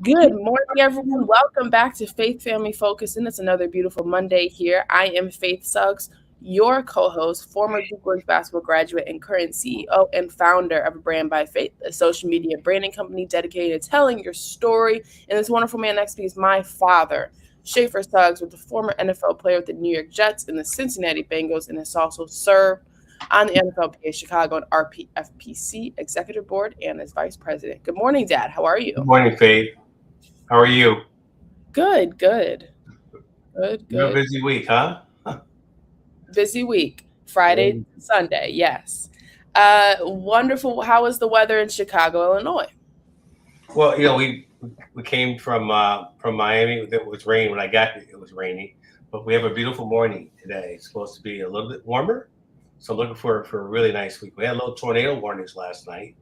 Good morning, everyone. Welcome back to Faith Family Focus, and it's another beautiful Monday here. I am Faith Suggs, your co-host, former Duke Boys basketball graduate, and current CEO and founder of Brand by Faith, a social media branding company dedicated to telling your story. And this wonderful man next to me is my father, Schaefer Suggs, with the former NFL player with the New York Jets and the Cincinnati Bengals, and has also served on the NFLPA Chicago and RPFPC Executive Board and as Vice President. Good morning, Dad. How are you? Good morning, Faith. How are you? Good. You have a busy week, huh? Busy week. Friday, Sunday, yes. Wonderful. How was the weather in Chicago, Illinois? Well, we came from Miami. It was rain when I got here. It was rainy, but we have a beautiful morning today. It's supposed to be a little bit warmer, so I'm looking for a really nice week. We had a little tornado warnings last night,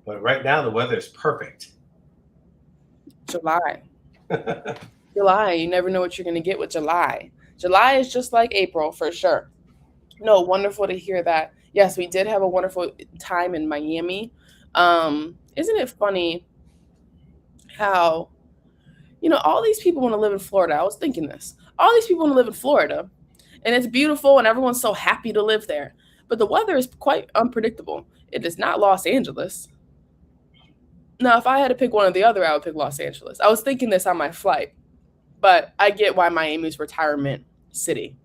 but right now the weather is perfect. July. July. You never know what you're going to get with July. July is just like April for sure. No, wonderful to hear that. Yes, we did have a wonderful time in Miami. Isn't it funny how, all these people want to live in Florida? I was thinking this. All these people want to live in Florida, and it's beautiful, and everyone's so happy to live there. But the weather is quite unpredictable. It is not Los Angeles. Now, if I had to pick one or the other, I would pick Los Angeles. I was thinking this on my flight, but I get why Miami's retirement city.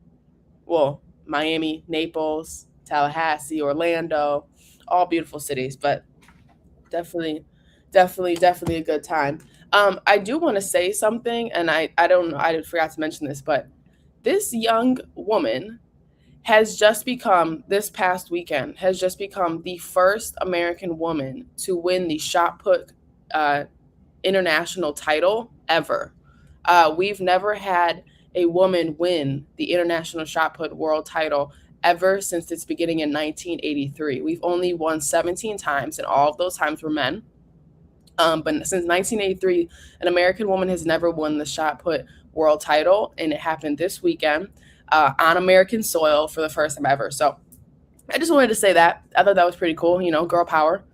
Well, Miami, Naples, Tallahassee, Orlando, all beautiful cities, but definitely a good time. I do want to say something, and I don't know, I forgot to mention this, but this young woman this past weekend, has just become the first American woman to win the shot put international title ever. We've never had a woman win the international shot put world title ever since its beginning in 1983. We've only won 17 times, and all of those times were men. But since 1983, an American woman has never won the shot put world title, and it happened this weekend on American soil for the first time ever. So I just wanted to say that. I thought that was pretty cool. Girl power,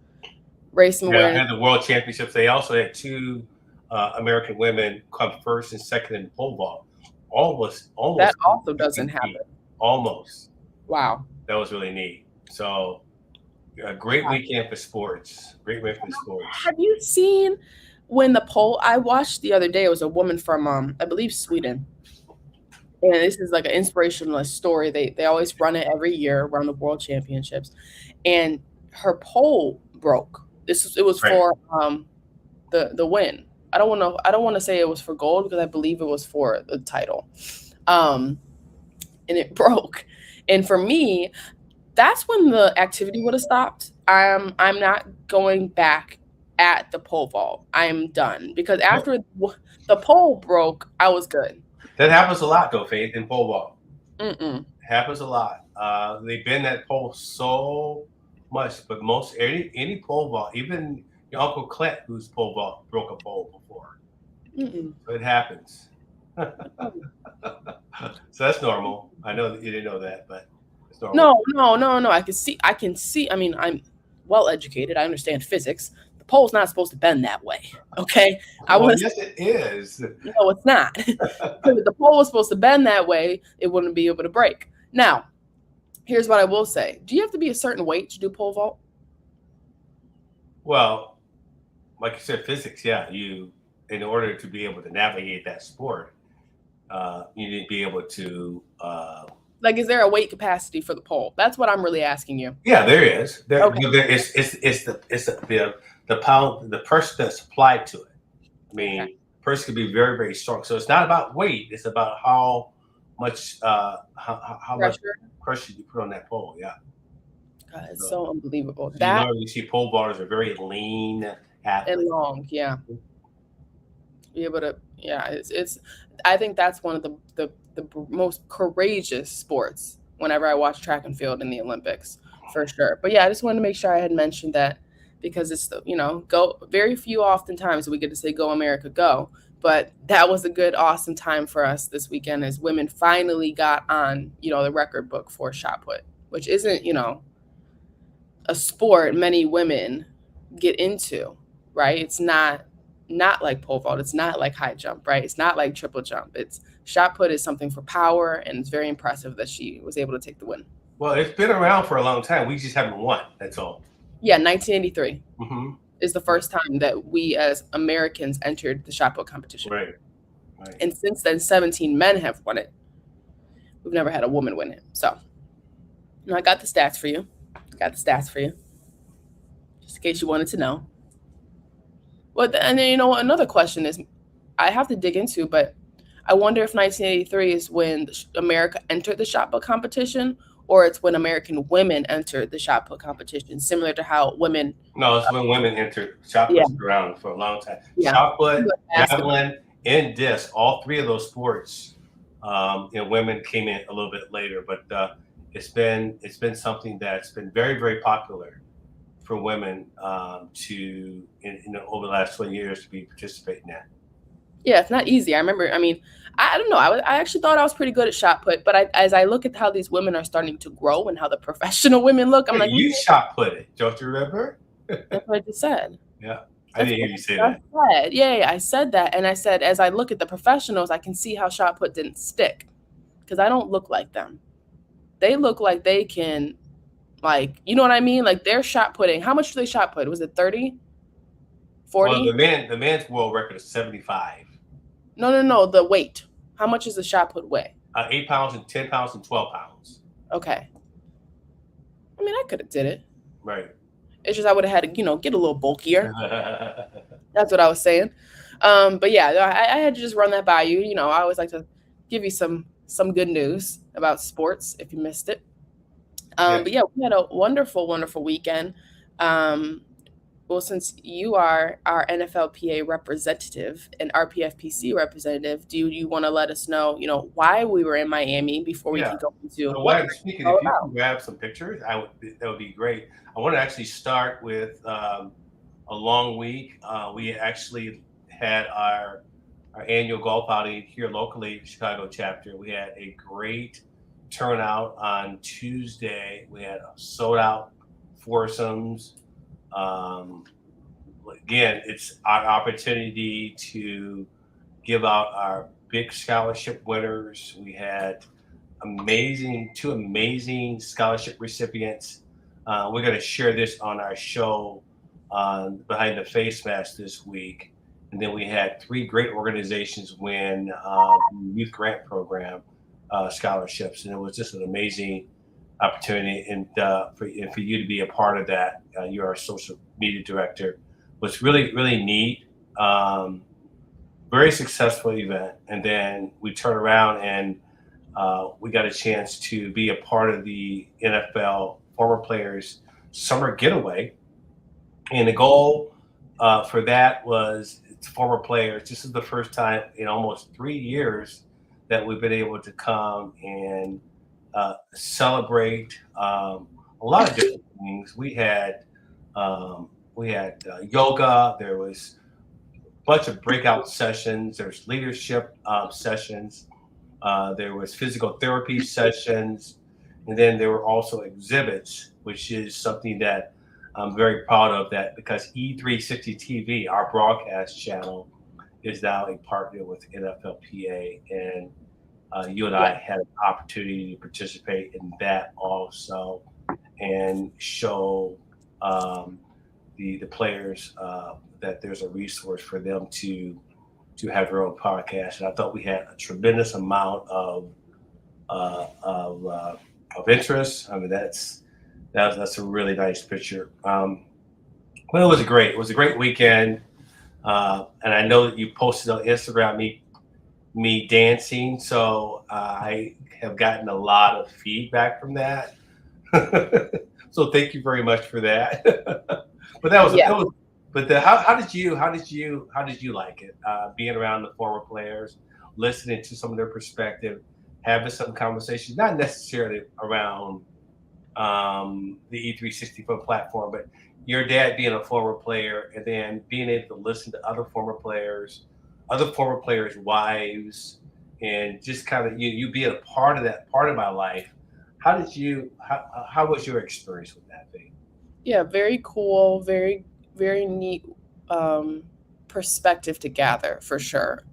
race and awareness. At the World Championships, they also had two American women come first and second in pole vault. Almost. That also doesn't happen. Almost. Wow. That was really neat. So, a great weekend for sports. Great weekend for sports. Have you seen when the pole I watched the other day? It was a woman from, I believe, Sweden. And this is like an inspirational story. They always run it every year around the World Championships. And her pole broke. It was Right. for the win. I don't want to say it was for gold because I believe it was for the title. And it broke. And for me, that's when the activity would have stopped. I'm not going back at the pole vault. I am done because after the pole broke, I was good. That happens a lot, though, Faith, in pole vault. Mm-mm. Happens a lot. They bend that pole so much, but any pole vault, even your Uncle Clint, whose pole vault broke a pole before. Mm-mm. So it happens. So that's normal. I know that you didn't know that, but it's normal. No. I can see. I mean, I'm well educated. I understand physics. The pole's not supposed to bend that way. Okay. Yes, it is. No, it's not. If the pole was supposed to bend that way, it wouldn't be able to break. Now, here's what I will say. Do you have to be a certain weight to do pole vault? Well, like you said, physics, yeah. In order to be able to navigate that sport, you need to be able to. Is there a weight capacity for the pole? That's what I'm really asking you. Yeah, there is. Okay. It's the pound, the pressure that's applied to it. I mean, pressure can be very, very strong. So it's not about weight. It's about how much much pressure you put on that pole. Yeah. God, it's so unbelievable. You see pole vaulters are very lean athletes. And long, yeah. Be able to, yeah. It's. I think that's one of the most courageous sports. Whenever I watch track and field in the Olympics, for sure. But yeah, I just wanted to make sure I had mentioned that because it's go very few oftentimes we get to say "Go America, go." But that was a good, awesome time for us this weekend as women finally got on the record book for shot put, which isn't a sport many women get into, right? It's not not like pole vault. It's not like high jump, right? It's not like triple jump. It's shot put is something for power, and it's very impressive that she was able to take the win. Well, it's been around for a long time. We just haven't won. That's all. Yeah, 1983 Mm-hmm. is the first time that we as Americans entered the shot put competition. Right. Right. And since then, 17 men have won it. We've never had a woman win it. So, I got the stats for you. Just in case you wanted to know. Well, and then, another question is I have to dig into, but I wonder if 1983 is when America entered the shot put competition, or it's when American women entered the shot put competition, similar to how women. No, it's when women entered. Shot Yeah, put's been around for a long time. yeah. Shot put, Basketball. javelin, and disc, all three of those sports, women came in a little bit later, but it's been something that's been very, very popular for women over the last 20 years to be participating in. Yeah, it's not easy. I remember. I mean, I don't know. I actually thought I was pretty good at shot put, but as I look at how these women are starting to grow and how the professional women look, I'm like, you shot put it, don't you remember? That's what I just said. Yeah, I didn't hear you say that. Yeah, I said that, and I said as I look at the professionals, I can see how shot put didn't stick, because I don't look like them. They look like they can, like, you know what I mean? Like they're shot putting. How much do they shot put? Was it 30? 40? Well, the man's world record is 75. No. The weight. How much is the shot put weigh? 8 pounds and 10 pounds and 12 pounds. Okay. I mean, I could have did it. Right. It's just I would have had to, get a little bulkier. That's what I was saying. But yeah, I had to just run that by you. I always like to give you some good news about sports if you missed it. But yeah, we had a wonderful, wonderful weekend. Well, since you are our NFLPA representative and RPFPC representative, do you want to let us know, why we were in Miami before we can go into speaking, if you can grab some pictures, that would be great. I want to actually start with a long week. We actually had our annual golf outing here locally, Chicago chapter. We had a great turnout on Tuesday. We had sold out foursomes. Again, it's our opportunity to give out our big scholarship winners. We had two amazing scholarship recipients. We're going to share this on our show Behind the Face Mask this week. And then we had 3 great organizations win youth grant program scholarships. And it was just an amazing opportunity. And for you to be a part of that, you're our social media director, was really, really neat. Very successful event. And then we turned around and we got a chance to be a part of the NFL former players summer getaway. And the goal for that was former players. This is the first time in almost 3 years that we've been able to come and celebrate a lot of different things. We had yoga. There was a bunch of breakout sessions. There's leadership sessions. There was physical therapy sessions, and then there were also exhibits, which is something that I'm very proud of. That because E360 TV, our broadcast channel, is now a partner with NFLPA, and you and I had an opportunity to participate in that also, and show the players that there's a resource for them to have their own podcast. And I thought we had a tremendous amount of interest. I mean, that's a really nice picture. Well, it was a great weekend, and I know that you posted on Instagram me dancing, so I have gotten a lot of feedback from that. So thank you very much for that. But that was. But how did you like it? Being around the former players, listening to some of their perspective, having some conversations, not necessarily around the E360 platform, but your dad being a former player, and then being able to listen to other former players' wives, and just kind of you being a part of that part of my life. How was your experience with that thing? Yeah, very cool, very, very neat perspective to gather for sure.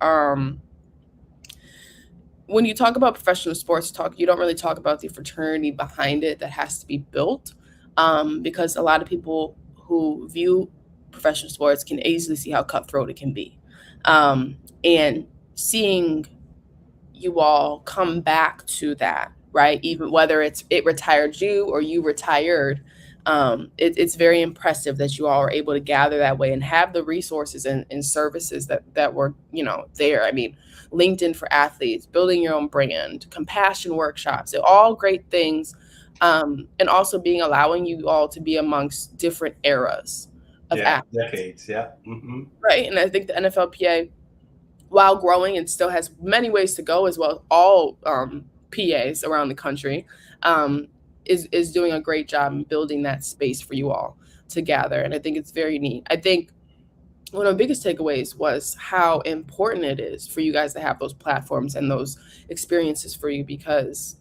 When you talk about professional sports talk, you don't really talk about the fraternity behind it that has to be built, because a lot of people who view professional sports can easily see how cutthroat it can be. And seeing you all come back to that, right? Even whether it retired you or you retired, it's very impressive that you all are able to gather that way and have the resources and services that were, there. I mean, LinkedIn for athletes, building your own brand, compassion workshops, they're all great things. And also being allowing you all to be amongst different eras of Yeah, athletes, decades. Yeah. right? And I think the NFLPA, while growing and still has many ways to go, as well as all PAs around the country, is doing a great job in building that space for you all to gather. And I think it's very neat. I think one of the biggest takeaways was how important it is for you guys to have those platforms and those experiences for you, because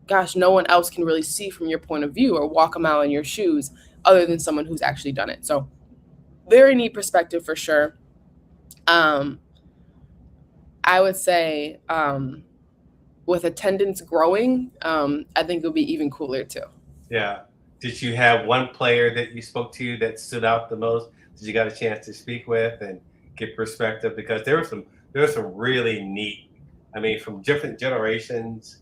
gosh, no one else can really see from your point of view or walk a mile in your shoes other than someone who's actually done it. So very neat perspective for sure. I would say, with attendance growing, I think it'll be even cooler too. Yeah. Did you have one player that you spoke to that stood out the most? Did you got a chance to speak with and get perspective? Because there were some really neat. I mean, from different generations.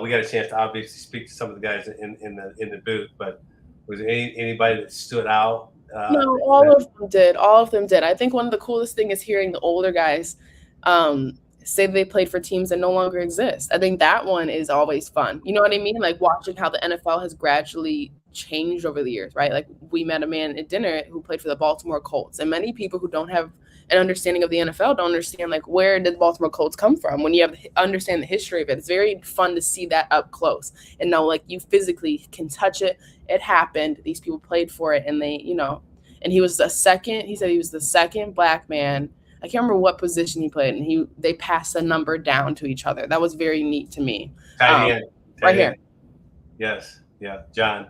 We got a chance to obviously speak to some of the guys in the booth, but was there anybody that stood out? No, all of them did. All of them did. I think one of the coolest thing is hearing the older guys um, say they played for teams that no longer exist. I think that one is always fun. You know what I mean? Like watching how the NFL has gradually changed over the years, right? Like we met a man at dinner who played for the Baltimore Colts, and many people who don't have an understanding of the NFL don't understand like where did the Baltimore Colts come from. When you understand the history of it, it's very fun to see that up close and know like you physically can touch it. It happened. These people played for it, and and he was the second. He said he was the second black man. I can't remember what position he played, and they passed the number down to each other. That was very neat to me. Tight end. Right here. Yes. Yeah. John.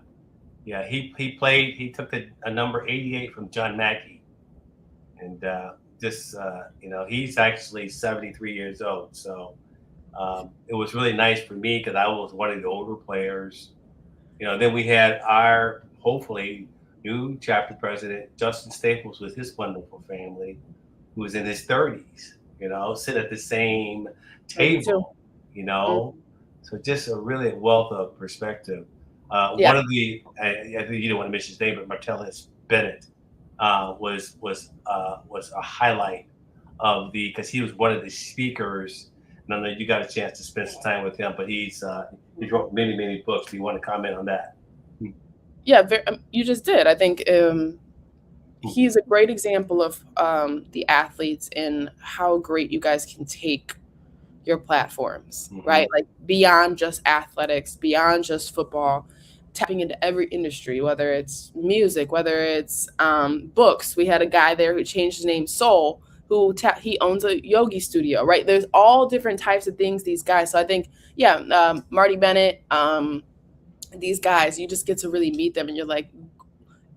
Yeah. He played. He took a number 88 from John Mackey, and he's actually 73 years old. So it was really nice for me because I was one of the older players. Then we had our hopefully new chapter president, Justin Staples, with his wonderful family, who was in his 30s, sit at the same table, So just a really wealth of perspective. Yeah. One of I think you don't want to mention his name, but Martellus Bennett was a highlight because he was one of the speakers. And I know you got a chance to spend some time with him, but he wrote many, many books. Do you want to comment on that? Yeah, you just did. I think he's a great example of the athletes and how great you guys can take your platforms, right? Like beyond just athletics, beyond just football, tapping into every industry, whether it's music, whether it's books. We had a guy there who changed his name Soul, who he owns a yogi studio, right? There's all different types of things, these guys. So I think, Marty Bennett, these guys, you just get to really meet them and you're like,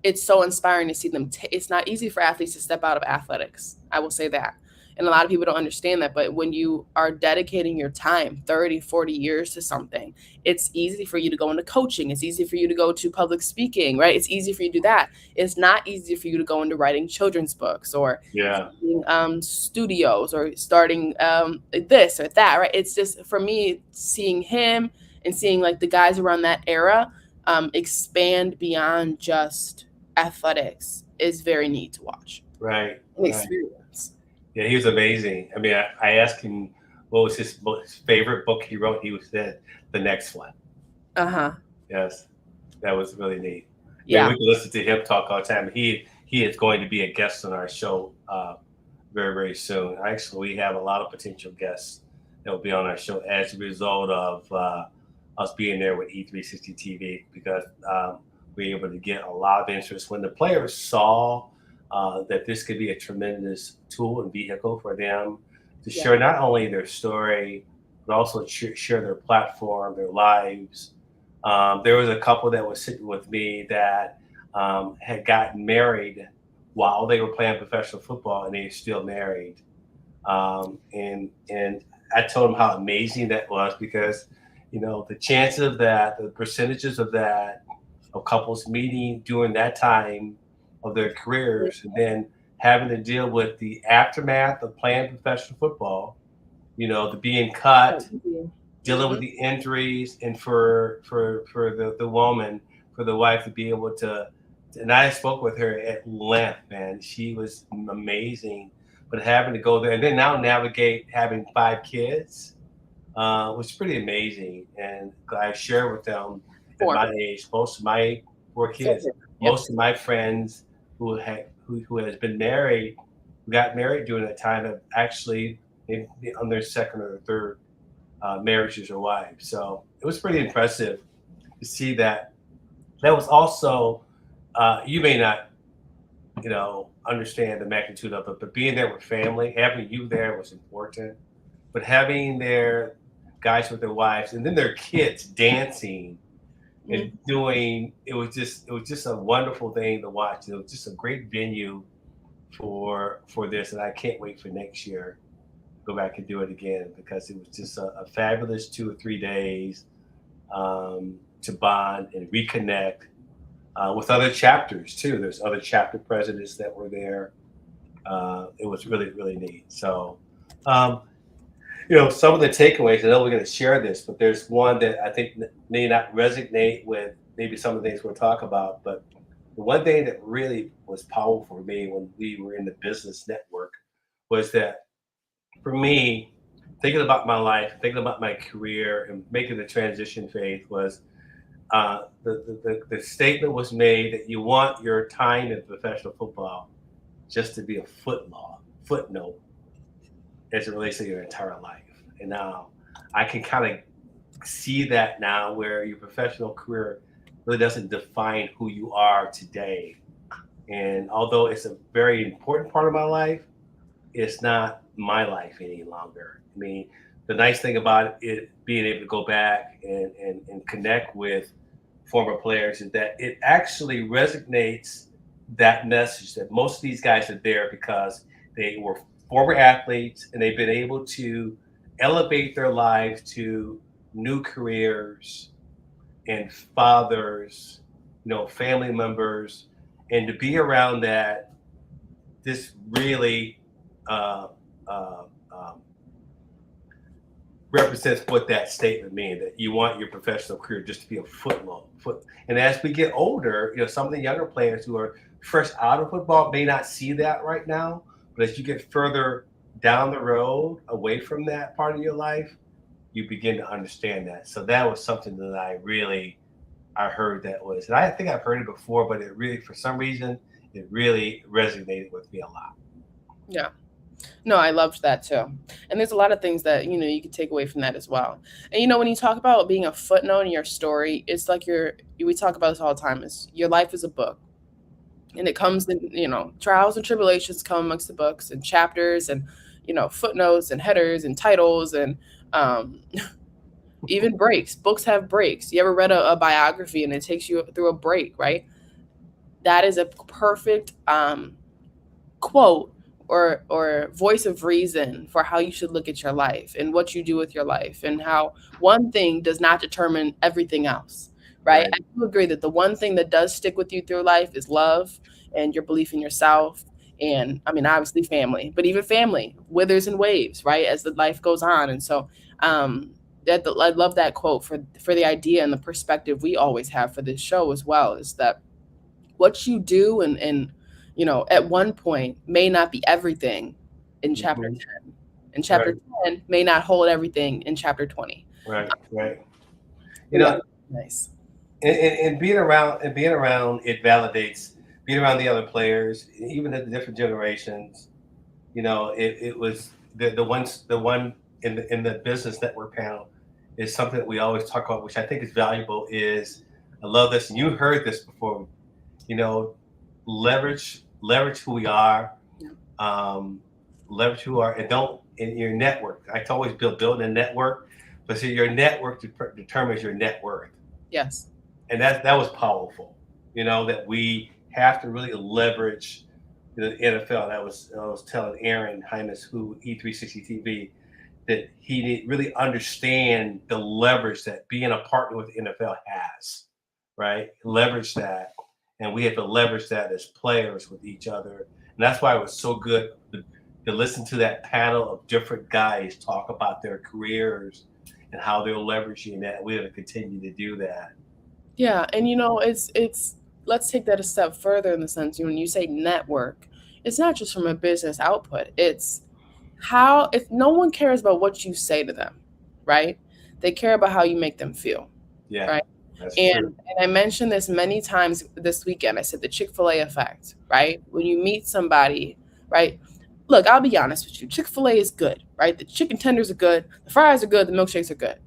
it's so inspiring to see them. It's not easy for athletes to step out of athletics. I will say that. And a lot of people don't understand that. But when you are dedicating your time, 30, 40 years to something, it's easy for you to go into coaching. It's easy for you to go to public speaking, right? It's easy for you to do that. It's not easy for you to go into writing children's books or studios or starting this or that, right? It's just, for me, seeing him and seeing like the guys around that era expand beyond just athletics is very neat to watch. Right. Experience. Yeah, he was amazing. I mean, I asked him what was his favorite book he wrote. He said the next one. Yes, that was really neat. Yeah, we can listen to him talk all the time. He is going to be a guest on our show very, very soon. Actually, we have a lot of potential guests that will be on our show as a result of us being there with E360 TV, because we were able to get a lot of interest when the players saw that this could be a tremendous tool and vehicle for them to share not only their story, but also share their platform, their lives. There was a couple that was sitting with me that had gotten married while they were playing professional football, and they're still married. And I told them how amazing that was because, the chances of that, the percentages of that, of couples meeting during that time of their careers, and then having to deal with the aftermath of playing professional football, the being cut, dealing with Mm-hmm. the injuries, and for the woman, for the wife to be able to. And I spoke with her at length, man. She was amazing, but having to go there and then now navigate having 5 kids was pretty amazing. And I share with them at Four. my age, most of my 4 kids, Four. Yep. most of my friends who has been married, who got married during that time, have actually maybe on their second or third marriages or wives. So it was pretty impressive to see that. That was also you may not understand the magnitude of it, but being there with family, having you there was important. But having their guys with their wives and then their kids dancing and Mm-hmm. doing it was just a wonderful thing to watch. It was just a great venue for this, and I can't wait for next year to go back and do it again because it was just a fabulous 2 or 3 days to bond and reconnect with other chapters too. There's other chapter presidents that were there. It was really, really neat. So, um, some of the takeaways. I know we're going to share this, but there's one that I think may not resonate with maybe some of the things we'll talk about. But the one thing that really was powerful for me when we were in the business network was that for me, thinking about my life, thinking about my career, and making the transition phase was the statement was made that you want your time in professional football just to be a footnote as it relates to your entire life. And now I can kind of see that now where your professional career really doesn't define who you are today. And although it's a very important part of my life, it's not my life any longer. I mean, the nice thing about it being able to go back and connect with former players is that it actually resonates that message that most of these guys are there because they were former athletes and they've been able to elevate their lives to new careers and fathers, family members, and to be around that, this really uh, uh, um, represents what that statement means that you want your professional career just to be a foot. And as we get older, some of the younger players who are fresh out of football may not see that right now, but as you get further down the road away from that part of your life, you begin to understand that. So that was something that I heard that was, and I think I've heard it before, but it really, for some reason, it really resonated with me a lot. Yeah. No, I loved that too. And there's a lot of things that, you can take away from that as well. And when you talk about being a footnote in your story, it's like we talk about this all the time, is your life is a book. And it comes in, trials and tribulations come amongst the books and chapters and, footnotes and headers and titles and um even breaks. Books have breaks. You ever read a biography and it takes you through a break, right? That is a perfect quote or voice of reason for how you should look at your life and what you do with your life and how one thing does not determine everything else, right? Right. I do agree that the one thing that does stick with you through life is love and your belief in yourself, and I mean obviously family, but even family withers and waves, right, as the life goes on. And so I love that quote for the idea and the perspective we always have for this show as well, is that what you do and at one point may not be everything in chapter Hmm. 10, and chapter Right. 10 may not hold everything in chapter 20. Right. Right. You But yeah, know, nice. and being around it validates being around the other players, even at the different generations. It was the one in the business network panel is something that we always talk about, which I think is valuable. Is I love this, and you heard this before. You know, leverage who we are, Yeah. um, leverage who we are, and don't in your network. I always build a network, but so your network determines your net worth, Yes. and that was powerful. That we have to really leverage the NFL. I was telling Aaron Hymas, who E360 TV, that he didn't really understand the leverage that being a partner with the NFL has, right? Leverage that, and we have to leverage that as players with each other, and that's why it was so good to listen to that panel of different guys talk about their careers and how they're leveraging that. We have to continue to do that. Yeah, and it's let's take that a step further in the sense, when you say network, it's not just from a business output. It's how, if no one cares about what you say to them, right? They care about how you make them feel, Yeah, right? that's And true. and I mentioned this many times this weekend. I said the Chick-fil-A effect, right? When you meet somebody, right? Look, I'll be honest with you. Chick-fil-A is good, right? The chicken tenders are good, the fries are good, the milkshakes are good.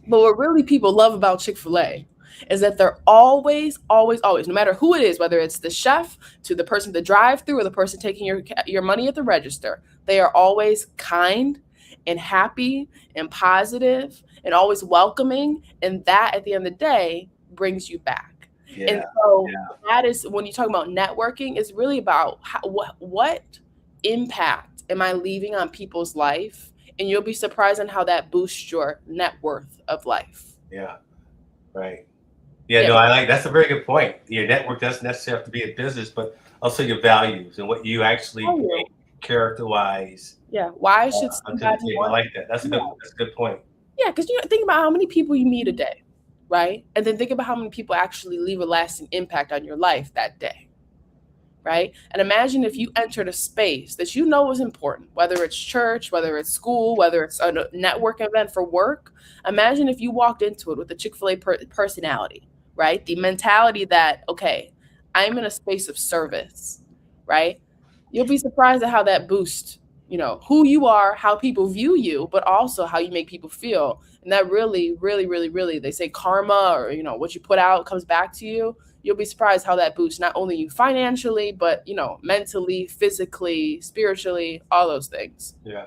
But what really people love about Chick-fil-A is that they're always, always, always, no matter who it is, whether it's the chef to the person at the drive-through or the person taking your money at the register, they are always kind and happy and positive and always welcoming. And that, at the end of the day, brings you back. And Yeah, so yeah, that is, when you talk about networking, it's really about what impact am I leaving on people's life, and you'll be surprised on how that boosts your net worth of life. yeah, right. Yeah, Yeah, no, I like that's a very good point. Your network doesn't necessarily have to be a business, but also your values and what you actually tell bring you. character-wise Yeah, why should onto the somebody table. I want? like that. Yeah, That's a good point. yeah, because think about how many people you meet a day, right? And then think about how many people actually leave a lasting impact on your life that day, right? And imagine if you entered a space that you know is important, whether it's church, whether it's school, whether it's a network event for work. Imagine if you walked into it with the Chick-fil-A personality, right? The mentality that, okay, I'm in a space of service, right? You'll be surprised at how that boosts, who you are, how people view you, but also how you make people feel. And that really, really, really, really, they say karma, or, what you put out comes back to you. You'll be surprised how that boosts not only you financially, but mentally, physically, spiritually, all those things. Yeah,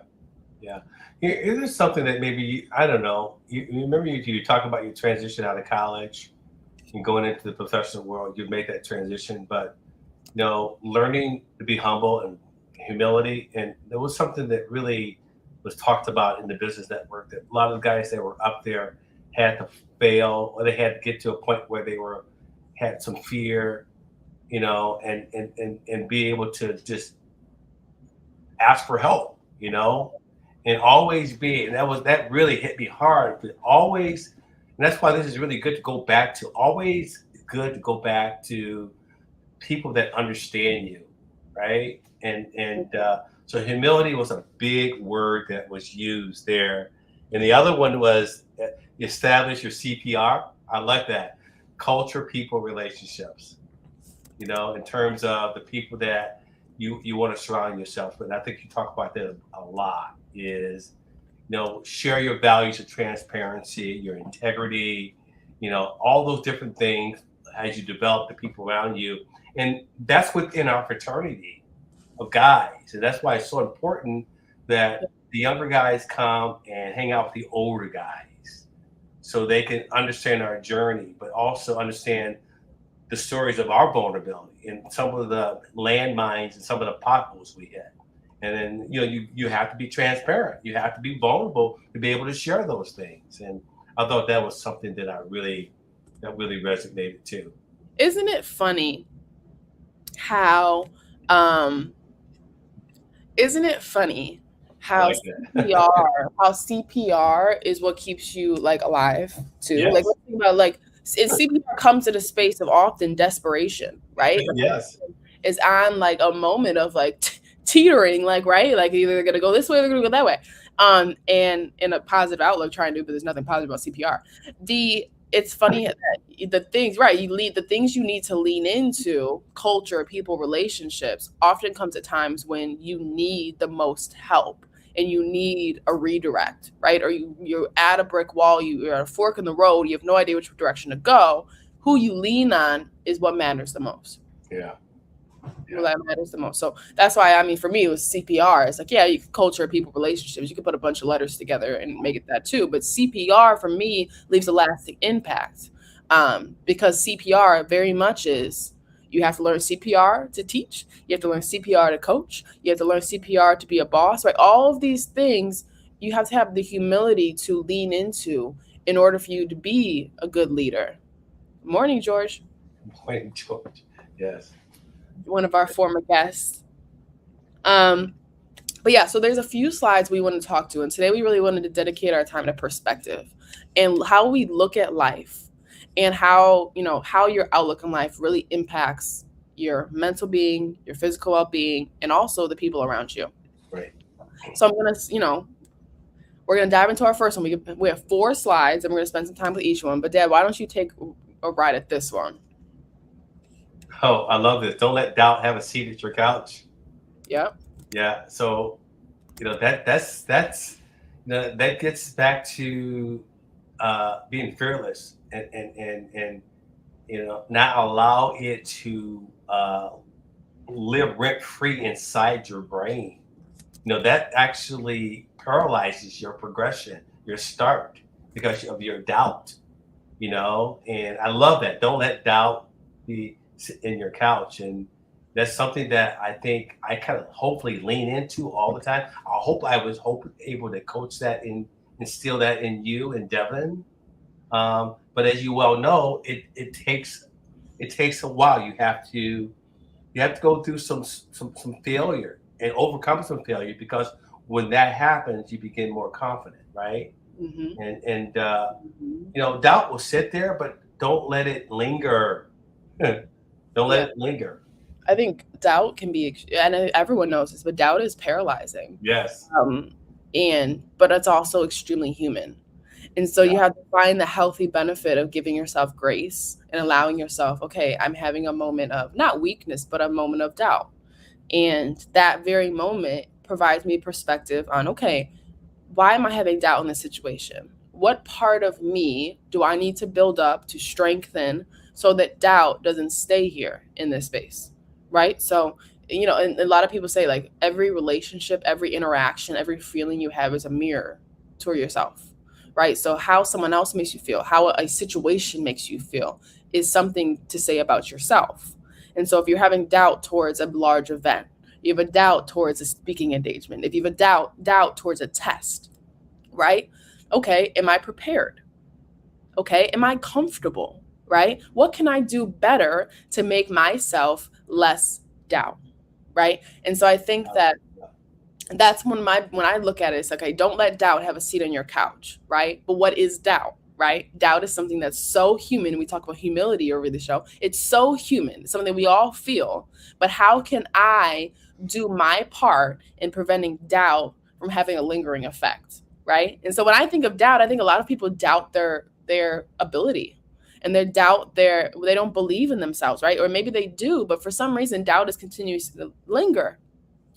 yeah. Here is something that maybe I don't know. You remember you talk about your transition out of college and going into the professional world. You made that transition, but learning to be humble and humility, and there was something that really was talked about in the business network that a lot of the guys that were up there had to fail, or they had to get to a point where they were had some fear, and be able to just ask for help, and always be, and that really hit me hard, but always, and that's why this is really good to go back to, always good to go back to people that understand you, right? And so humility was a big word that was used there, and the other one was establish your CPR. I like that. Culture, people, relationships. In terms of the people that you want to surround yourself with. And I think you talk about that a lot. Is share your values of transparency, your integrity, all those different things as you develop the people around you. And that's within our fraternity of guys. And that's why it's so important that the younger guys come and hang out with the older guys so they can understand our journey, but also understand the stories of our vulnerability and some of the landmines and some of the potholes we hit. And then you have to be transparent. You have to be vulnerable to be able to share those things. And I thought that was something that really resonated too. Isn't it funny how um isn't it funny I how like that. CPR is what keeps you like alive too? Like, Yes. let's think about, like, CPR comes at a space of often desperation, right? Like, Yes. is on like a moment of like teetering, like, right, like either they're gonna go this way or they're gonna go that way, and in a positive outlook trying to, but there's nothing positive about CPR. The It's funny that the things, right, you lead the things you need to lean into, culture, people, relationships, often comes at times when you need the most help and you need a redirect, right? Or you're at a brick wall, you're at a fork in the road, you have no idea which direction to go. Who you lean on is what matters the most. Yeah. Well, Yeah. that matters the most. So that's why, I mean, for me, it was CPR. It's like, yeah, you can culture, people, relationships. You can put a bunch of letters together and make it that too. But CPR for me leaves a lasting impact, because CPR very much is, You have to learn CPR to teach. You have to learn CPR to coach. You have to learn CPR to be a boss, right? All of these things you have to have the humility to lean into in order for you to be a good leader. Morning, George, Point George. Yes. one of our former guests. Um, but yeah, so there's a few slides we want to talk to, and today we really wanted to dedicate our time to perspective and how we look at life, and how how your outlook in life really impacts your mental being, your physical well-being, and also the people around you. Right. So I'm gonna, we're gonna dive into our first one. We have 4 slides, and we're gonna spend some time with each one. But Dad, why don't you take a ride at this one? Oh, I love this. Don't let doubt have a seat at your couch. Yep. Yeah. So, that's that gets back to being fearless and not allow it to live rent free inside your brain. That actually paralyzes your progression, your start, because of your doubt. And I love that. Don't let doubt be in your couch. And that's something that I think I kind of hopefully lean into all the time. I hope I was able to coach that and instill that in you and Devin. But as you well know, it takes a while. You have to go through some failure and overcome some failure, because when that happens, you begin more confident, right? Mm-hmm. And doubt will sit there, but don't let it linger. Don't let Yeah. it linger. I think doubt can be, and everyone knows this, but doubt is paralyzing. Yes. But it's also extremely human. And so Yeah. you have to find the healthy benefit of giving yourself grace and allowing yourself, okay, I'm having a moment of not weakness, but a moment of doubt. And that very moment provides me perspective on, okay, why am I having doubt in this situation? What part of me do I need to build up to strengthen so that doubt doesn't stay here in this space? Right. So, and a lot of people say like every relationship, every interaction, every feeling you have is a mirror to yourself. Right. So, how someone else makes you feel, how a situation makes you feel is something to say about yourself. And so, if you're having doubt towards a large event, you have a doubt towards a speaking engagement, if you have a doubt towards a test, right? Okay, am I prepared? Okay, am I comfortable? Right? What can I do better to make myself less doubt? Right? And so I think that that's when I look at it, it's okay, don't let doubt have a seat on your couch, right? But what is doubt? Right? Doubt is something that's so human. We talk about humility over the show. It's so human, it's something we all feel. But how can I do my part in preventing doubt from having a lingering effect? Right? And so when I think of doubt, I think a lot of people doubt their ability, and they don't believe in themselves, right? Or maybe they do, but for some reason doubt is continues to linger.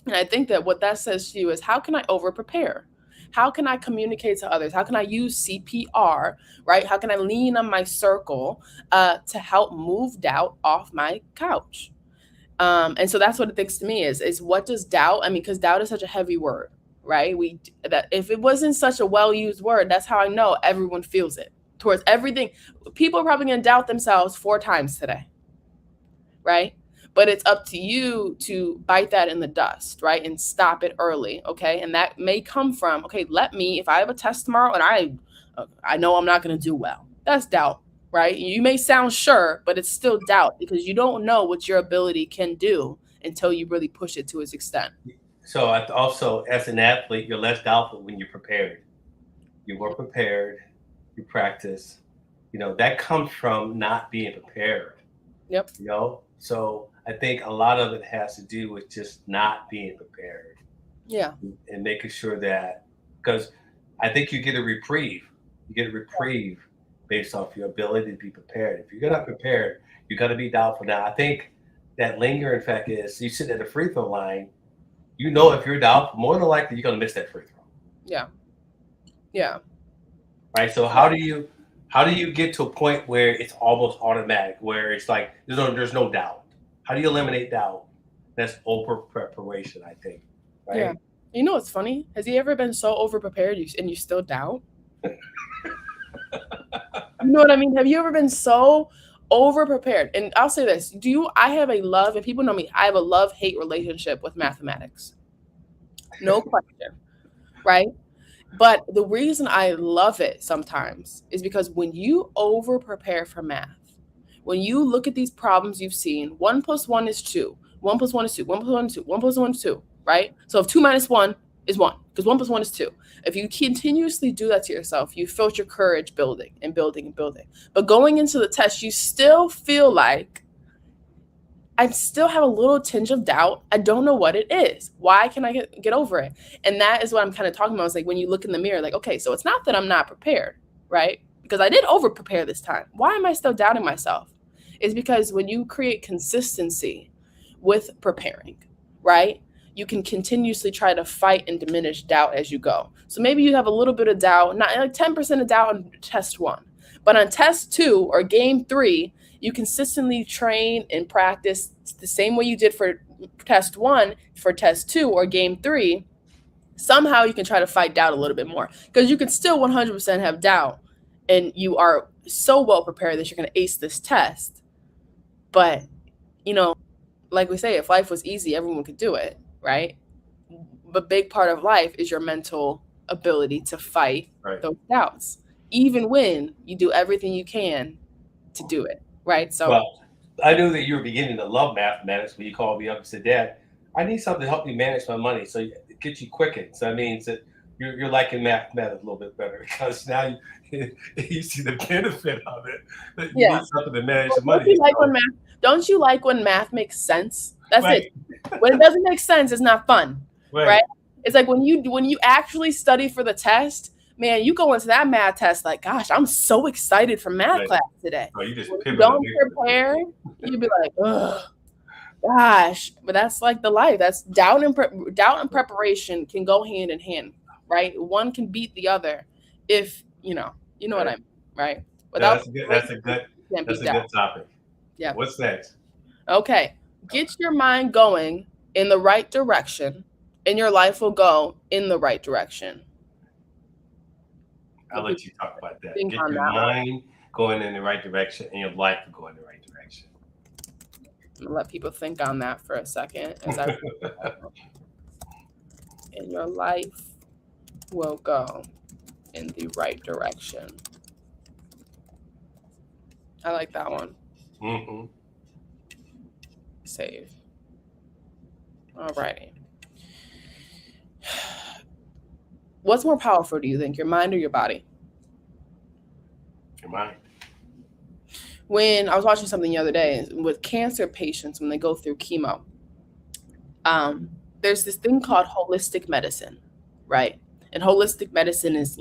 And I think that what that says to you is, how can I over prepare? How can I communicate to others? How can I use CPR, right? How can I lean on my circle to help move doubt off my couch? And so that's what it thinks to me is what does doubt, I mean, because doubt is such a heavy word, right? That if it wasn't such a well-used word, that's how I know everyone feels it towards everything. People are probably going to doubt themselves 4 times today, right? But it's up to you to bite that in the dust, right? And stop it early, okay? And that may come from, okay, if I have a test tomorrow and I know I'm not going to do well, that's doubt, right? You may sound sure, but it's still doubt, because you don't know what your ability can do until you really push it to its extent. So also, as an athlete, you're less doubtful when you're prepared. You're more prepared. You practice. That comes from not being prepared. Yep. So I think a lot of it has to do with just not being prepared. Yeah. And making sure that, because I think you get a reprieve. You get a reprieve based off your ability to be prepared. If you're not prepared, you're going to be doubtful. Now, I think that lingering effect is you sit at the free throw line. If you're doubtful, more than likely you're going to miss that free throw. Yeah. Yeah. Right. So how do you get to a point where it's almost automatic, where it's like there's no doubt? How do you eliminate doubt? That's over preparation, I think. Right. Yeah. You know what's funny? Has he ever been so over prepared and you still doubt? You know what I mean? Have you ever been so over prepared. And I'll say this, I have a love, and people know me, I have a love-hate relationship with mathematics. No question, right? But the reason I love it sometimes is because when you over prepare for math, when you look at these problems you've seen, 1 + 1 is 2, 1 + 1 is 2, 1 + 1 is 2, 1 + 1 is 2, right? So if 2 - 1 is 1, because 1 + 1 is 2. If you continuously do that to yourself, you felt your courage building and building and building. But going into the test, you still feel like, I still have a little tinge of doubt. I don't know what it is. Why can I get over it? And that is what I'm kind of talking about. It's like when you look in the mirror, like, okay, so it's not that I'm not prepared, right? Because I did over prepare this time. Why am I still doubting myself? It's because when you create consistency with preparing, right, you can continuously try to fight and diminish doubt as you go. So maybe you have a little bit of doubt, not like 10% of doubt on test 1, but on test 2 or game 3, you consistently train and practice the same way you did for test 1, for test 2 or game 3. Somehow you can try to fight doubt a little bit more, because you can still 100% have doubt and you are so well prepared that you're going to ace this test. But, like we say, if life was easy, everyone could do it, right? The big part of life is your mental ability to fight those doubts, even when you do everything you can to do it, right? So, well, I knew that you were beginning to love mathematics when you called me up and said, Dad, I need something to help me manage my money, so it gets you quickened. So that means that you're liking mathematics a little bit better, because now you see the benefit of it. That you need something to manage the money. Don't you like when math makes sense? That's it. When it doesn't make sense, it's not fun, right? It's like when you actually study for the test, man, you go into that math test like, gosh, I'm so excited for math class today. Oh, you just don't prepare, you'd be like, ugh, gosh. But that's like the life. That's doubt and preparation can go hand in hand, right? One can beat the other if you know what I mean, right? That's a good topic. Yeah. What's next? Okay. Get your mind going in the right direction, and your life will go in the right direction. I'll let you talk about that. Get your mind going in the right direction, and your life will go in the right direction. I'm gonna let people think on that for a second. And your life will go in the right direction. I like that one. Mm-hmm. Save. Alrighty. What's more powerful, do you think, your mind or your body? Your mind. When I was watching something the other day with cancer patients, when they go through chemo, there's this thing called holistic medicine, right? And holistic medicine is,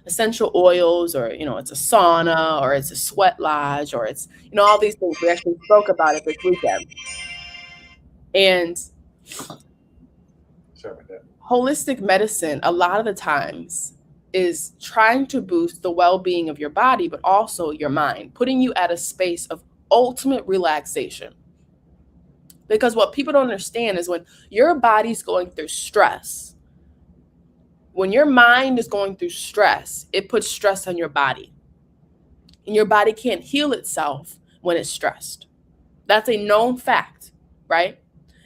essential oils, or, it's a sauna, or it's a sweat lodge, or it's, all these things. We actually spoke about it this weekend. And holistic medicine, a lot of the times, is trying to boost the well-being of your body, but also your mind, putting you at a space of ultimate relaxation. Because what people don't understand is when your body's going through stress, when your mind is going through stress, it puts stress on your body. And your body can't heal itself when it's stressed. That's a known fact, right?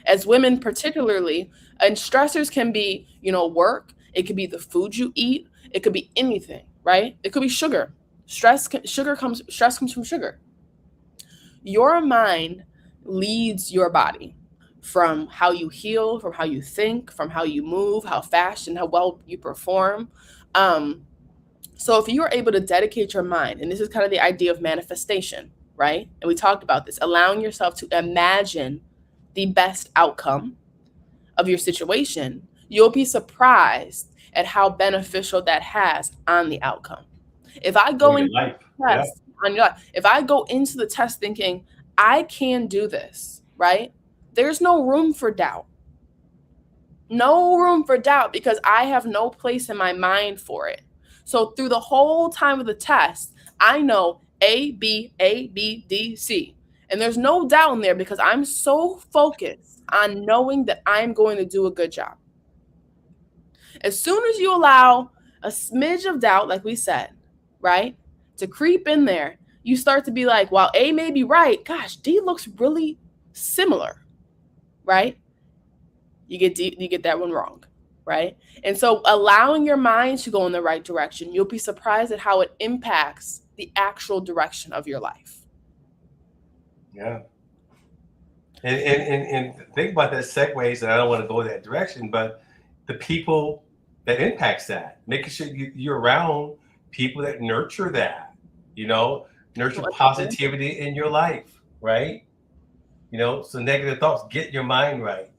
As women particularly, and stressors can be, work. It could be the food you eat. It could be anything, right? It could be sugar. Stress comes from sugar. Your mind leads your body from how you heal, from how you think, from how you move, how fast and how well you perform. So if you are able to dedicate your mind, and this is kind of the idea of manifestation, right? And we talked about this, allowing yourself to imagine the best outcome of your situation, you'll be surprised at how beneficial that has on the outcome. If I go into the test on your life, if I go into the test thinking I can do this, right? There's no room for doubt. No room for doubt, because I have no place in my mind for it. So through the whole time of the test, I know A, B, D, C. And there's no doubt in there, because I'm so focused on knowing that I'm going to do a good job. As soon as you allow a smidge of doubt, like we said, right, to creep in there, you start to be like, while A may be right, gosh, D looks really similar, right? You get that one wrong, right? And so allowing your mind to go in the right direction, you'll be surprised at how it impacts the actual direction of your life. Yeah. And think about that segues, and I don't want to go in that direction, but the people that impacts that, making sure you're around people that nurture that, nurture positivity in your life, right? So negative thoughts, get your mind right,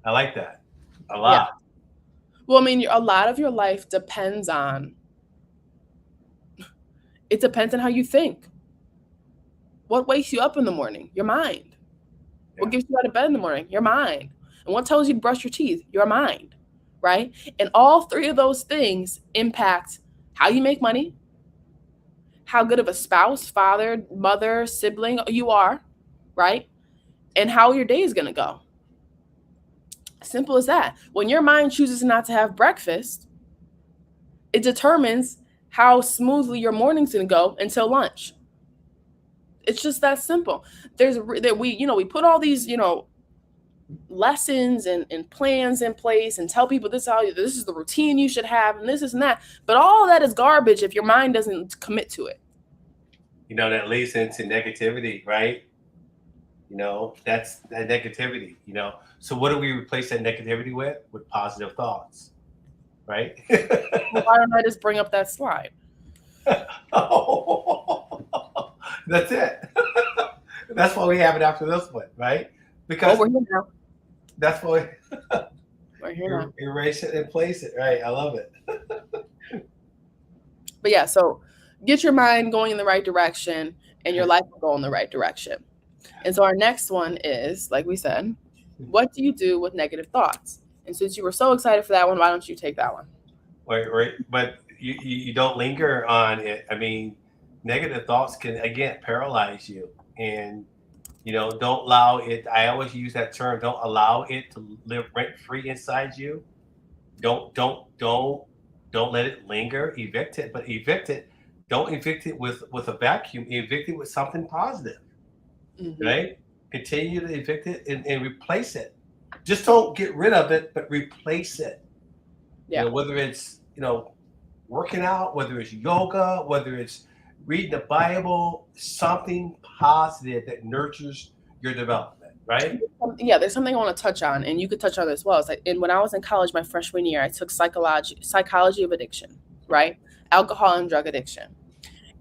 I like that a lot. Yeah. Well, I mean, a lot of your life depends on how you think. What wakes you up in the morning? Your mind. Yeah. What gets you out of bed in the morning? Your mind. And what tells you to brush your teeth? Your mind, right? And all three of those things impact how you make money, how good of a spouse, father, mother, sibling you are, right? And how your day is going to go. Simple as that. When your mind chooses not to have breakfast, it determines how smoothly your morning's going to go until lunch. It's just that simple. We put all these, lessons and plans in place and tell people this is the routine you should have and this is and that. But all that is garbage if your mind doesn't commit to it. That leads into negativity, right? That's that negativity, So what do we replace that negativity with? With positive thoughts, right? Well, why don't I just bring up that slide? Oh, that's it. That's why we have it after this one, right? Because we're here now. That's why we're here now. Erase it and place it, right? I love it. But yeah, so get your mind going in the right direction and your life will go in the right direction. And so our next one is, like we said, what do you do with negative thoughts? And since you were so excited for that one, why don't you take that one? Right. But you don't linger on it. I mean, negative thoughts can, again, paralyze you. And, don't allow it. I always use that term. Don't allow it to live rent-free inside you. Don't let it linger. Evict it. But evict it. Don't evict it with a vacuum. Evict it with something positive. Mm-hmm. Right? Continue to evict it and replace it. Just don't get rid of it, but replace it. Yeah. Whether it's, working out, whether it's yoga, whether it's reading the Bible, something positive that nurtures your development, right? Yeah, there's something I want to touch on, and you could touch on it as well. It's like, when I was in college my freshman year, I took psychology of addiction, right? Alcohol and drug addiction.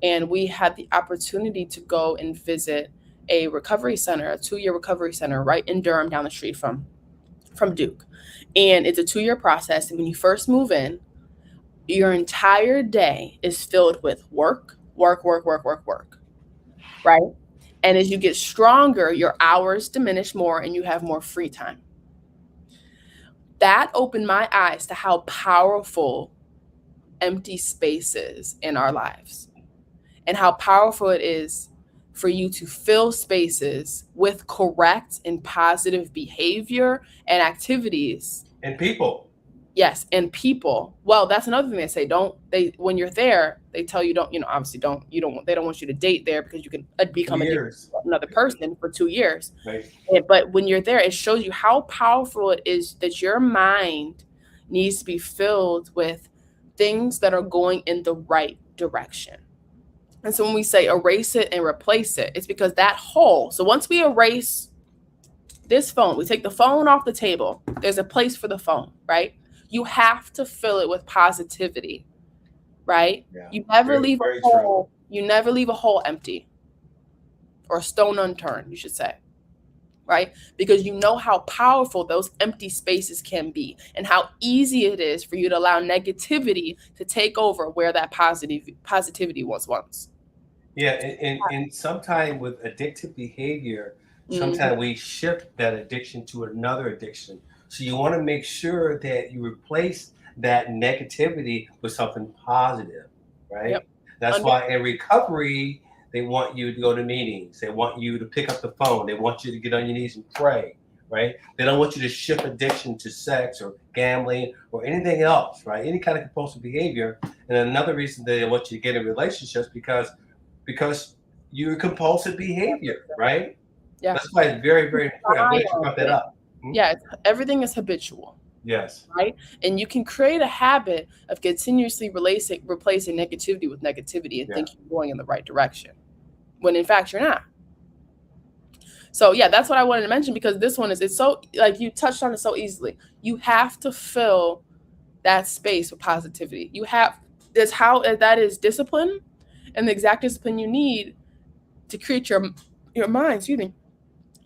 And we had the opportunity to go and visit a recovery center, a 2-year recovery center right in Durham down the street from Duke. And it's a 2-year process. And when you first move in, your entire day is filled with work, right? And as you get stronger, your hours diminish more and you have more free time. That opened my eyes to how powerful empty space is in our lives and how powerful it is for you to fill spaces with correct and positive behavior and activities. And people. Yes, and people. Well, that's another thing they say. When you're there, they tell you obviously they don't want you to date there because you can become another person for 2 years. Right. But when you're there, it shows you how powerful it is that your mind needs to be filled with things that are going in the right direction. And so when we say erase it and replace it, it's because that hole. So once we erase this phone, we take the phone off the table, there's a place for the phone, right? You have to fill it with positivity, right? Yeah, you never leave a hole empty or a stone unturned, you should say, right? Because you know how powerful those empty spaces can be and how easy it is for you to allow negativity to take over where that positivity was once. Yeah, and sometimes with addictive behavior, sometimes we shift that addiction to another addiction. So you want to make sure that you replace that negativity with something positive, right? Yep. That's why in recovery, they want you to go to meetings. They want you to pick up the phone. They want you to get on your knees and pray, right? They don't want you to shift addiction to sex or gambling or anything else, right? Any kind of compulsive behavior. And another reason they want you to get in relationships because because you're compulsive behavior, right? Yeah. That's why it's very, very important. I'm glad you brought that up. Yeah, everything is habitual. Yes. Right? And you can create a habit of continuously replacing negativity with negativity and think you're going in the right direction, when in fact you're not. So yeah, that's what I wanted to mention, because this one it's so, like, you touched on it so easily. You have to fill that space with positivity. That is discipline, and the exact discipline you need to create your mind, excuse me,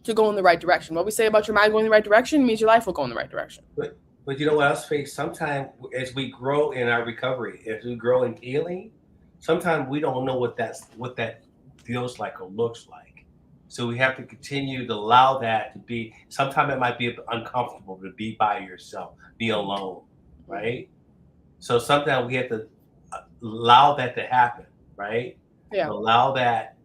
to go in the right direction. What we say about your mind going in the right direction means your life will go in the right direction. But you know what else, Faith? Sometimes as we grow in our recovery, as we grow in healing, sometimes we don't know what that feels like or looks like. So we have to continue to allow that to be. Sometimes it might be uncomfortable to be by yourself, be alone, right? So sometimes we have to allow that to happen, right? Yeah. Allow that.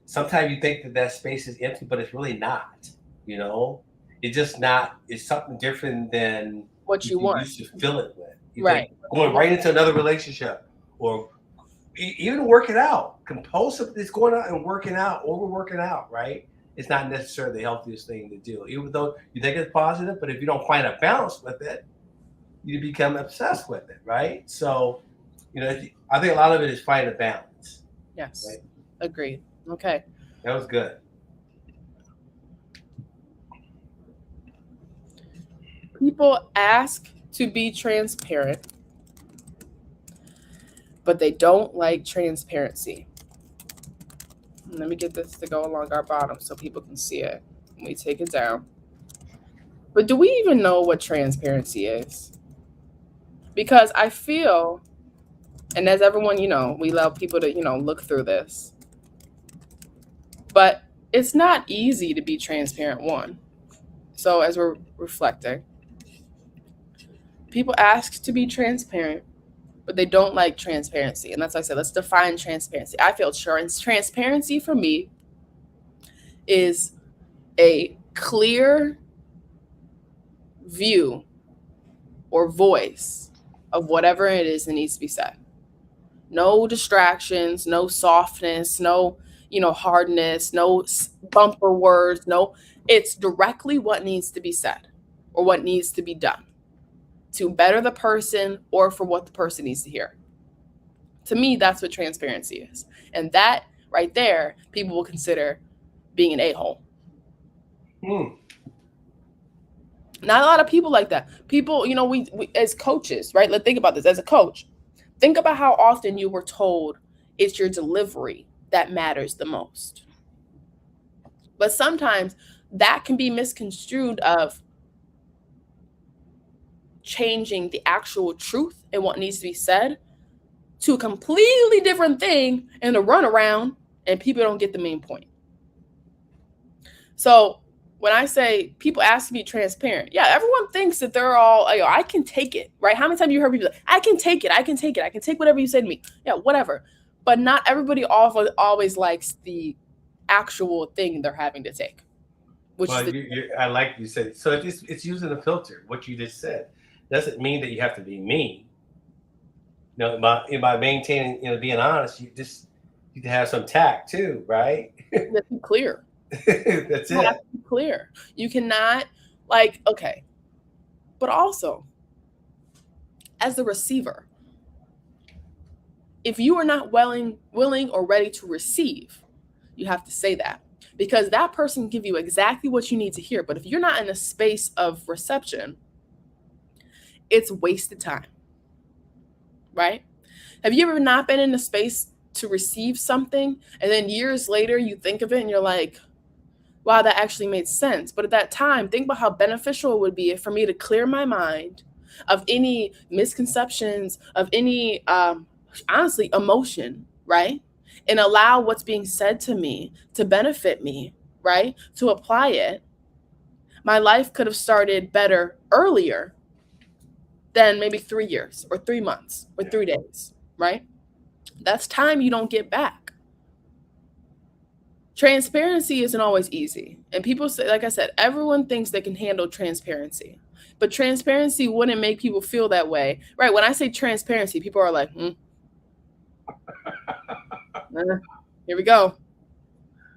Sometimes you think that space is empty, but it's really not. You know, it's just not. It's something different than what you want. used to fill it with. Right. Going right into another relationship, or even working out. Compulsive is going out and working out, overworking out, right? It's not necessarily the healthiest thing to do, even though you think it's positive. But if you don't find a balance with it, you become obsessed with it, right? So, I think a lot of it is finding a balance. Yes. Right? Agreed. Okay. That was good. People ask to be transparent, but they don't like transparency. Let me get this to go along our bottom so people can see it. Let me take it down. But do we even know what transparency is? Because I feel, and as everyone, we allow people to, look through this. But it's not easy to be transparent, one. So as we're reflecting, people ask to be transparent, but they don't like transparency. And that's why I said, let's define transparency. I feel transparency for me is a clear view or voice of whatever it is that needs to be said. No distractions, no softness, no, hardness, no bumper words. No, it's directly what needs to be said or what needs to be done to better the person or for what the person needs to hear. To me, that's what transparency is. And that right there, people will consider being an a-hole. Not a lot of people like that. People, we as coaches, right? Let's think about this. As a coach, think about how often you were told it's your delivery that matters the most. But sometimes that can be misconstrued of changing the actual truth and what needs to be said to a completely different thing and a runaround, and people don't get the main point. So when I say people ask to be transparent, yeah, everyone thinks that they're all, I can take it, right? How many times have you heard people say, I can take it, I can take it, I can take whatever you say to me. Yeah, whatever. But not everybody always likes the actual thing they're having to take. I like you said. So it's using a filter. What you just said doesn't mean that you have to be mean. By maintaining, being honest, you can have some tact too, right? Let's be clear. That's it. Have to be clear. You cannot okay. But also, as the receiver, if you are not willing or ready to receive, you have to say that, because that person can give you exactly what you need to hear. But if you're not in a space of reception, it's wasted time, right? Have you ever not been in a space to receive something, and then years later you think of it and you're like, wow, that actually made sense. But at that time, think about how beneficial it would be for me to clear my mind of any misconceptions, of any, honestly, emotion, right? And allow what's being said to me to benefit me, right? To apply it. My life could have started better earlier than maybe 3 years or 3 months or 3 days, right? That's time you don't get back. Transparency isn't always easy. And people say, like I said, everyone thinks they can handle transparency. But transparency wouldn't make people feel that way, right? When I say transparency, people are like, Here we go.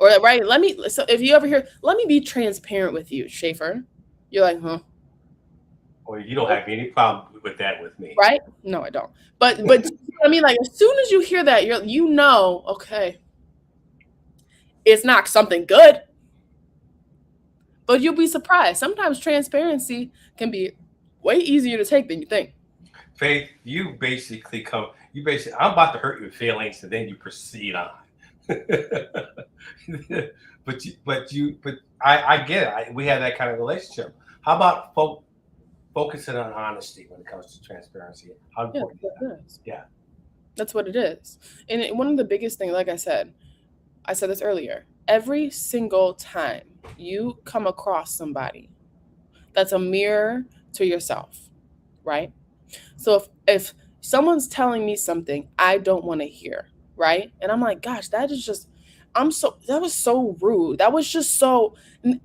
Or right, so if you ever hear, let me be transparent with you, Schaefer. You're like, huh? Or you don't have any problem with that with me. Right? No, I don't. But you know what I mean, like as soon as you hear that, okay, it's not something good. But you'll be surprised. Sometimes transparency can be way easier to take than you think. Faith, I'm about to hurt your feelings, and then you proceed on. but I get it. We have that kind of relationship. How about focusing on honesty when it comes to transparency? How important is that? Yeah. That's what it is. And one of the biggest things, like I said this earlier, every single time you come across somebody, that's a mirror to yourself, right? So if someone's telling me something I don't want to hear, right? And I'm like, gosh, that was so rude. That was just so,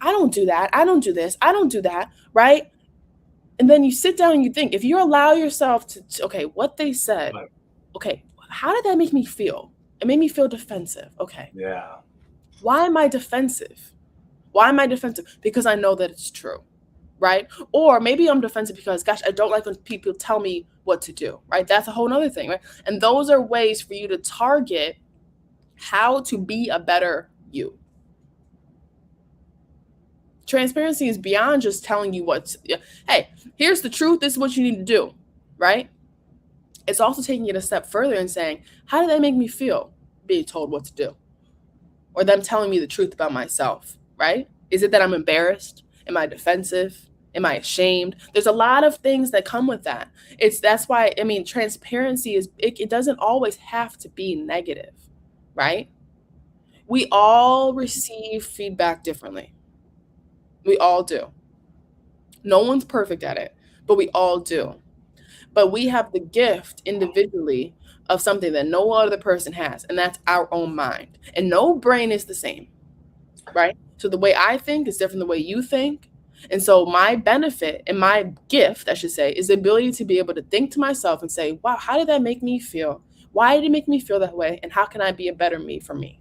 I don't do that. I don't do this. I don't do that, right? And then you sit down and you think, if you allow yourself to okay, what they said, okay, how did that make me feel? It made me feel defensive. Okay. Yeah. Why am I defensive? Why am I defensive? Because I know that it's true, right? Or maybe I'm defensive because, gosh, I don't like when people tell me what to do, right? That's a whole nother thing, right? And those are ways for you to target how to be a better you. Transparency is beyond just telling you hey, here's the truth. This is what you need to do, right? It's also taking it a step further and saying, how did that make me feel being told what to do? Or them telling me the truth about myself, right? Is it that I'm embarrassed? Am I defensive? Am I ashamed? There's a lot of things that come with that. That's why, I mean, transparency it doesn't always have to be negative, right? We all receive feedback differently. We all do. No one's perfect at it, but we all do. But we have the gift individually of something that no other person has, and that's our own mind. And no brain is the same, right? So the way I think is different than the way you think. And so my benefit and my gift, I should say, is the ability to be able to think to myself and say, wow, how did that make me feel? Why did it make me feel that way? And how can I be a better me for me?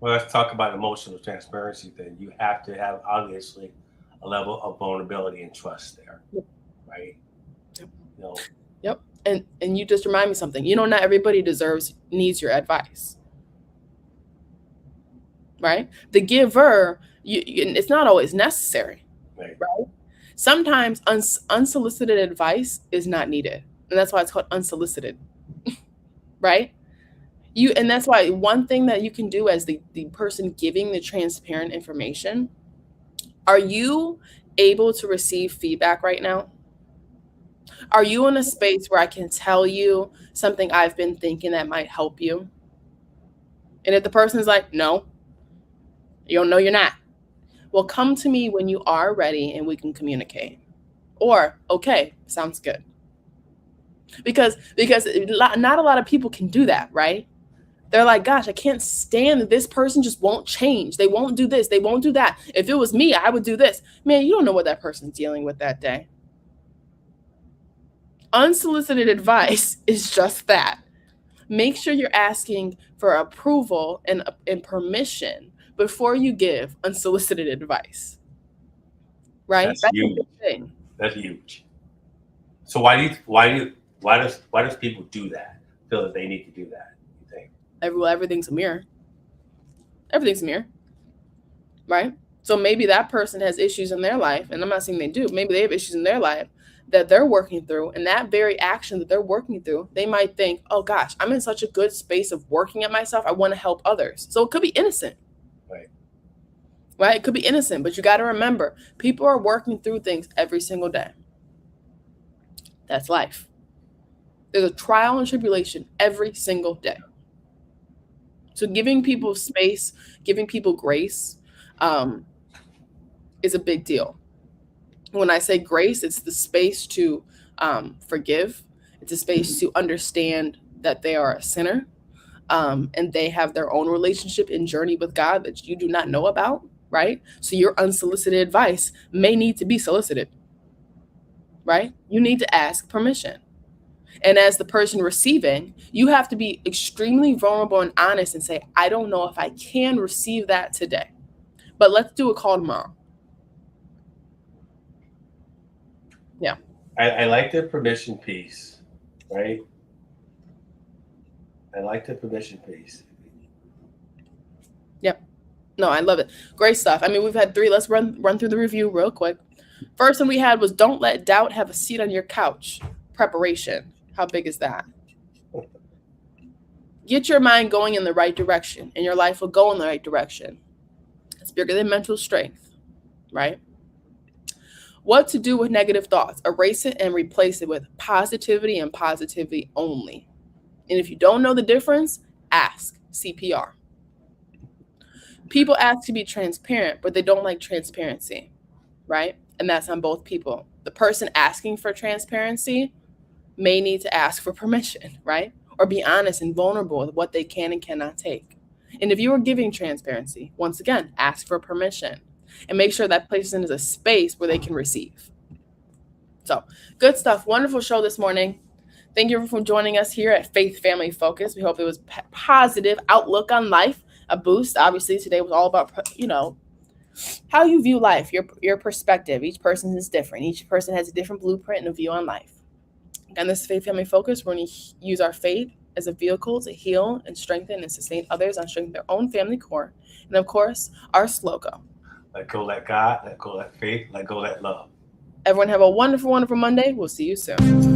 Well, let's talk about emotional transparency then. You have to have, obviously, a level of vulnerability and trust there, right? Yep. Yep. And you just remind me something. Not everybody needs your advice, right? The giver, it's not always necessary, right? Sometimes unsolicited advice is not needed, and that's why it's called unsolicited, right? And that's why one thing that you can do as the person giving the transparent information, are you able to receive feedback right now? Are you in a space where I can tell you something I've been thinking that might help you? And if the person's like, no, you're not. Well, come to me when you are ready and we can communicate. Or, okay, sounds good. Because not a lot of people can do that, right? They're like, gosh, I can't stand that this person just won't change. They won't do this. They won't do that. If it was me, I would do this. Man, you don't know what that person's dealing with that day. Unsolicited advice is just that. Make sure you're asking for approval and permission before you give unsolicited advice. Right? That's huge. A big thing. That's huge. So why does people do that? Feel that they need to do that? You think? Everything's a mirror. Everything's a mirror. Right? So maybe that person has issues in their life, and I'm not saying they do. Maybe they have issues in their life that they're working through, and that very action that they're working through, they might think, oh gosh, I'm in such a good space of working at myself. I want to help others. So it could be innocent. Right? It could be innocent, but you got to remember, people are working through things every single day. That's life. There's a trial and tribulation every single day. So giving people space, giving people grace, is a big deal. When I say grace, it's the space to forgive. It's a space to understand that they are a sinner, and they have their own relationship and journey with God that you do not know about, right? So your unsolicited advice may need to be solicited, right? You need to ask permission. And as the person receiving, you have to be extremely vulnerable and honest and say, I don't know if I can receive that today, but let's do a call tomorrow. Yeah. I like the permission piece, right? I like the permission piece. Yep. No, I love it. Great stuff. I mean, we've had 3. Let's run through the review real quick. First one we had was don't let doubt have a seat on your couch. Preparation. How big is that? Get your mind going in the right direction, and your life will go in the right direction. It's bigger than mental strength, right? What to do with negative thoughts? Erase it and replace it with positivity and positivity only. And if you don't know the difference, ask. CPR. People ask to be transparent, but they don't like transparency, right? And that's on both people. The person asking for transparency may need to ask for permission, right? Or be honest and vulnerable with what they can and cannot take. And if you are giving transparency, once again, ask for permission and make sure that person is a space where they can receive. So, good stuff. Wonderful show this morning. Thank you for joining us here at Faith Family Focus. We hope it was positive outlook on life, a boost. Obviously, today was all about, how you view life, your perspective. Each person is different. Each person has a different blueprint and a view on life. Again, this is Faith Family Focus. We're going to use our faith as a vehicle to heal and strengthen and sustain others on strengthening their own family core. And of course, our slogan. Let go, let God, let go, let faith, let go, let love. Everyone have a wonderful, wonderful Monday. We'll see you soon.